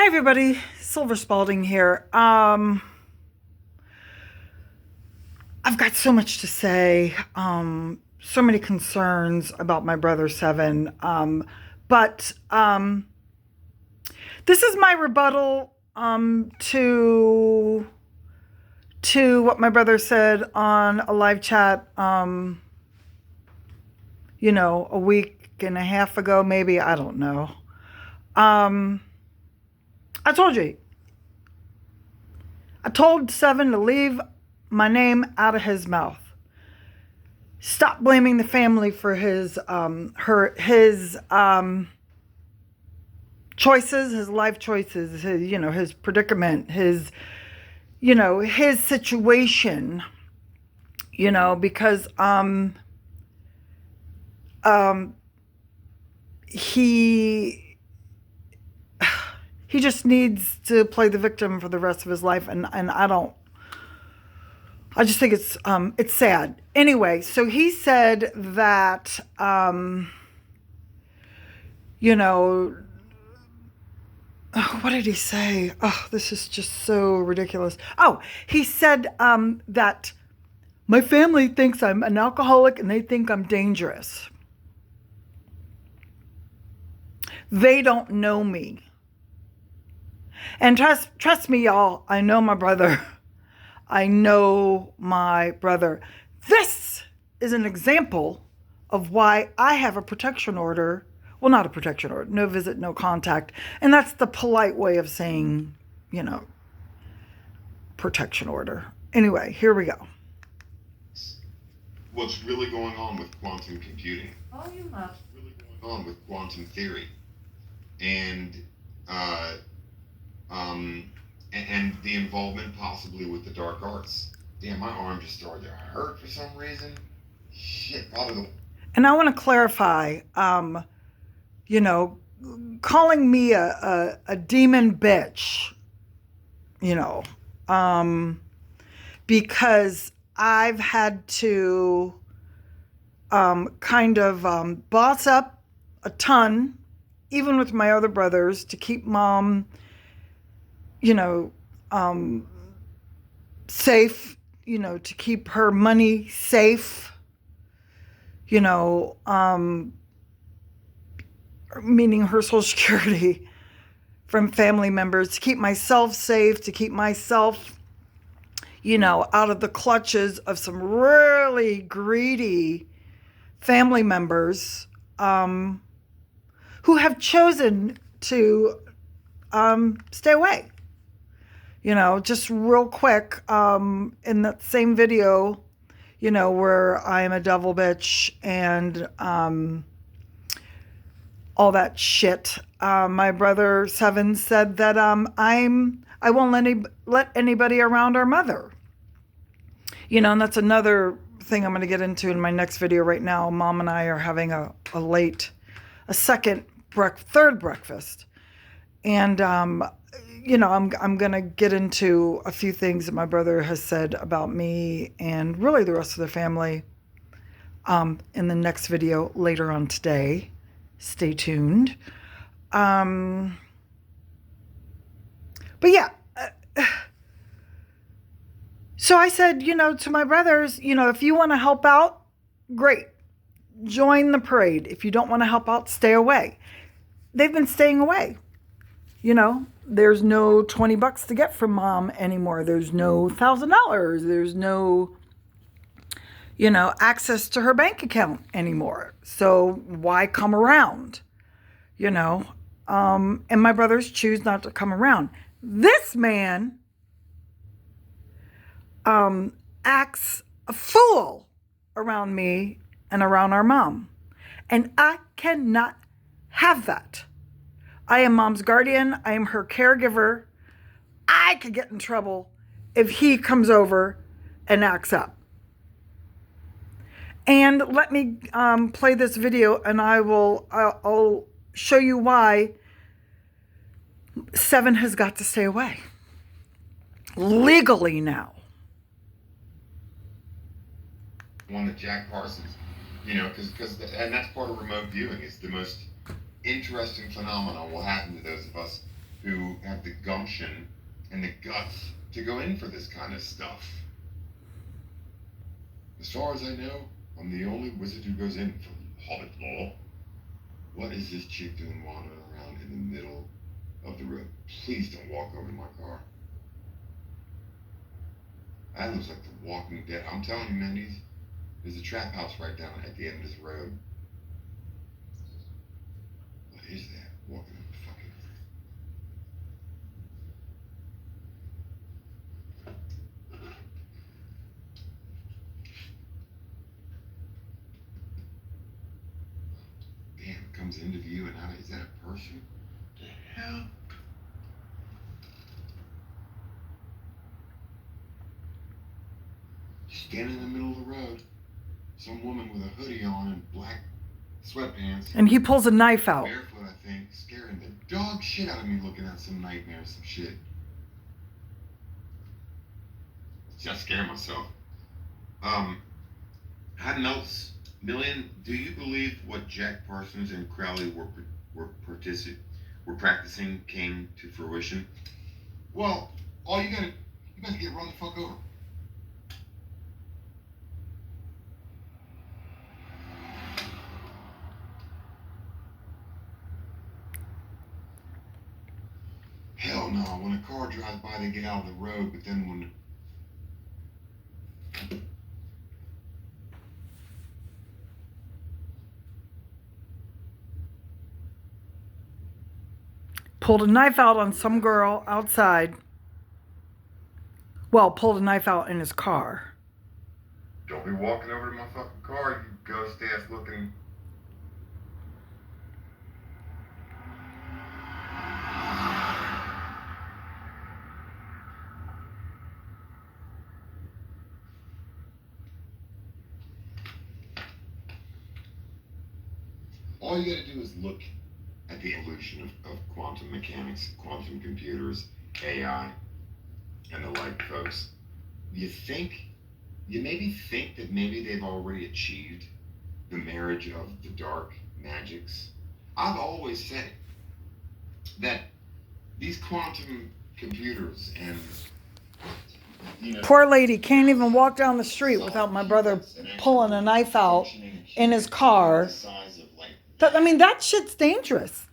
everybody, Silver Spalding here. I've got so much to say, so many concerns about my brother Seven. But this is my rebuttal to what my brother said on a live chat. A week and a half ago, maybe, I don't know. I told you. I told Seven to leave my name out of his mouth. Stop blaming the family for his choices, his life choices, his predicament, his situation. Because he just needs to play the victim for the rest of his life, and I just think it's sad. Anyway, so he said that what did he say? Oh, this is just so ridiculous. Oh, he said that my family thinks I'm an alcoholic and they think I'm dangerous. They don't know me. And trust me, y'all, I know my brother. I know my brother. This is an example of why I have a protection order. Well, not a protection order, no visit, no contact. And that's the polite way of saying, protection order. Anyway, here we go. What's really going on with quantum computing? Volume up. What's really going on with quantum theory? And the involvement possibly with the dark arts. Damn, my arm just started to hurt for some reason. Shit, probably. And I want to clarify, calling me a demon bitch, because I've had to kind of boss up a ton, even with my other brothers, to keep mom, safe, to keep her money safe, meaning her Social Security from family members, to keep myself safe, to keep myself, out of the clutches of some really greedy family members who have chosen to stay away. Just real quick, in that same video, where I am a devil bitch and all that shit, my brother Seven said that I won't let anybody around our mother. And that's another thing I'm going to get into in my next video. Right now, Mom and I are having a third breakfast, and I'm going to get into a few things that my brother has said about me and really the rest of the family in the next video later on today. Stay tuned. But yeah, so I said, to my brothers, if you want to help out, great. Join the parade. If you don't want to help out, stay away. They've been staying away. There's no $20 to get from mom anymore. There's no $1,000. There's no, access to her bank account anymore. So why come around? And my brothers choose not to come around. This man acts a fool around me and around our mom. And I cannot have that. I am mom's guardian. I am her caregiver. I could get in trouble if he comes over and acts up. And let me play this video, and I'll show you why Seven has got to stay away legally now. One of Jack Parsons, and that's part of remote viewing. It's the most interesting phenomenon will happen to those of us who have the gumption and the guts to go in for this kind of stuff. As far as I know, I'm the only wizard who goes in for Hobbit law. What is this chick doing wandering around in the middle of the road? Please don't walk over to my car. That looks like The Walking Dead. I'm telling you, man, there's a trap house right down at the end of this road. What is that? Walking up the fucking... Damn, it comes into view and out. Is that a person? What the hell? Standing in the middle of the road, some woman with a hoodie on and black sweatpants. And he pulls a knife out. Barefoot, I think, scaring the dog shit out of me looking at some nightmare, some shit. Just scaring myself. Hadn't else, Million, do you believe what Jack Parsons and Crowley were practicing came to fruition? Well, you gotta get run the fuck over. Hell no, when a car drives by they get out of the road, but then when... Pulled a knife out on some girl outside. Well, pulled a knife out in his car. Don't be walking over to my fucking car, you ghost ass looking... All you gotta do is look at the evolution of quantum mechanics, quantum computers, AI, and the like, folks. You maybe think that maybe they've already achieved the marriage of the dark magics. I've always said that these quantum computers and, Poor lady can't even walk down the street without my brother pulling a knife out in his car. I mean, that shit's dangerous.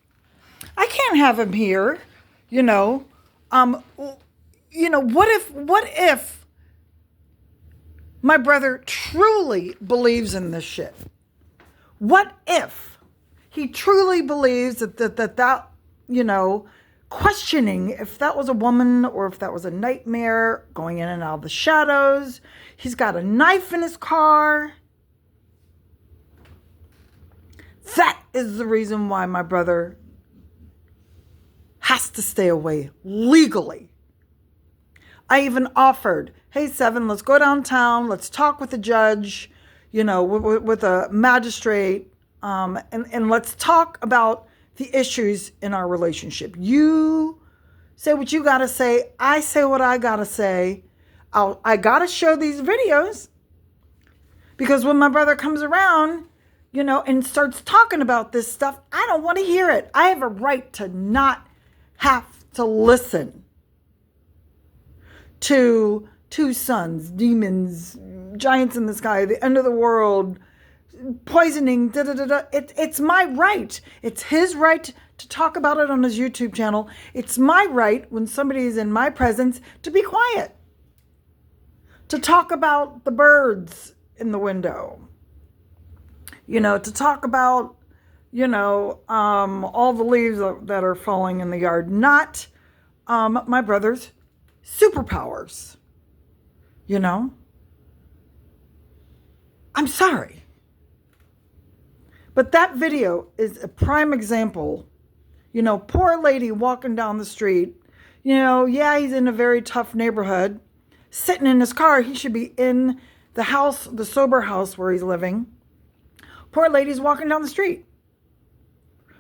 I can't have him here, What if my brother truly believes in this shit? What if he truly believes that questioning if that was a woman or if that was a nightmare going in and out of the shadows. He's got a knife in his car. That is the reason why my brother has to stay away legally. I even offered, hey, Seven, let's go downtown. Let's talk with the judge, with a magistrate, and let's talk about the issues in our relationship. You say what you got to say. I say what I got to say. I got to show these videos because when my brother comes around, and starts talking about this stuff, I don't want to hear it. I have a right to not have to listen to two sons, demons, giants in the sky, the end of the world, poisoning, It's my right. It's his right to talk about it on his YouTube channel. It's my right, when somebody is in my presence, to be quiet. To talk about the birds in the window. To talk about, all the leaves that are falling in the yard. Not my brother's superpowers. I'm sorry. But that video is a prime example. Poor lady walking down the street. He's in a very tough neighborhood. Sitting in his car. He should be in the house, the sober house where he's living. Poor lady's walking down the street.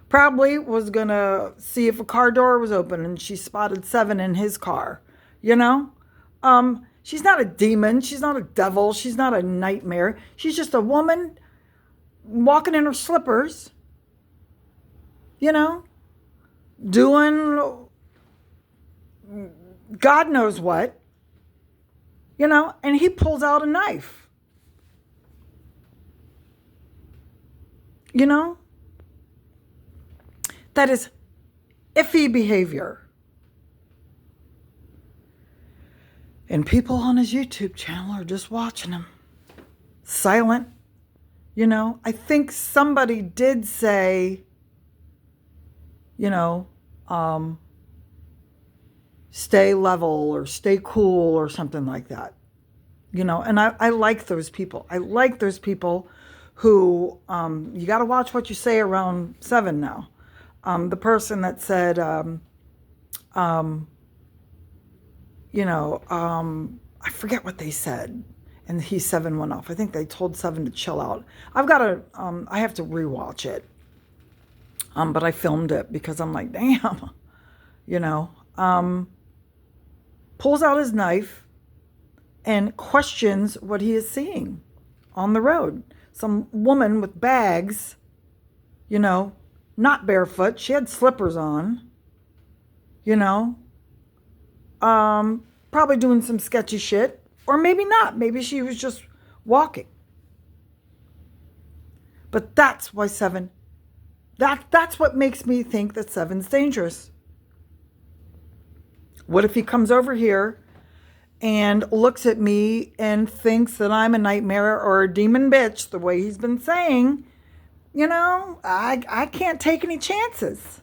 Probably was going to see if a car door was open and she spotted Seven in his car. She's not a demon. She's not a devil. She's not a nightmare. She's just a woman walking in her slippers, doing God knows what, and he pulls out a knife. That is iffy behavior. And people on his YouTube channel are just watching him. Silent. I think somebody did say, stay level or stay cool or something like that. And I like those people. I like those people who, you got to watch what you say around 7 now. The person that said, I forget what they said, and 7 went off. I think they told 7 to chill out. I have to rewatch it. But I filmed it because I'm like, damn, pulls out his knife and questions what he is seeing on the road. Some woman with bags, not barefoot. She had slippers on, probably doing some sketchy shit, or maybe not. Maybe she was just walking. But that's why 7, that's what makes me think that 7's dangerous. What if he comes over here and looks at me and thinks that I'm a nightmare or a demon bitch, the way he's been saying? I can't take any chances.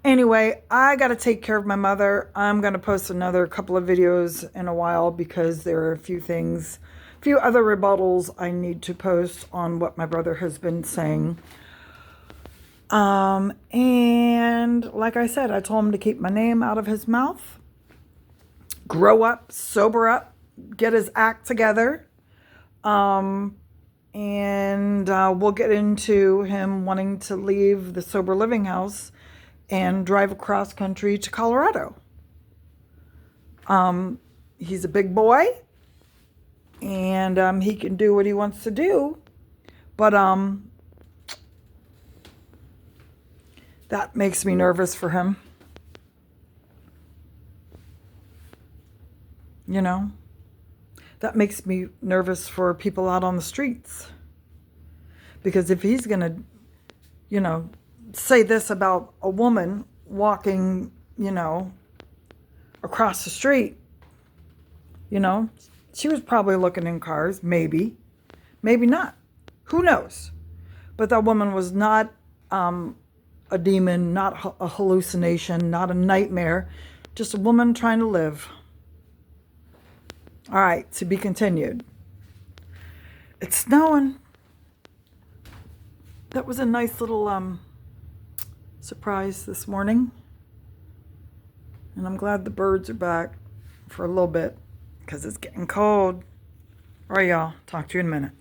Anyway, I got to take care of my mother. I'm going to post another couple of videos in a while because there are a few other rebuttals I need to post on what my brother has been saying. And like I said, I told him to keep my name out of his mouth. Grow up, sober up, get his act together. And we'll get into him wanting to leave the sober living house and drive across country to Colorado. He's a big boy, and he can do what he wants to do, but that makes me nervous for him. That makes me nervous for people out on the streets. Because if he's going to, say this about a woman walking, across the street, she was probably looking in cars, maybe not. Who knows? But that woman was not a demon, not a hallucination, not a nightmare, just a woman trying to live. All right, to be continued. It's snowing. That was a nice little surprise this morning. And I'm glad the birds are back for a little bit because it's getting cold. All right, y'all. Talk to you in a minute.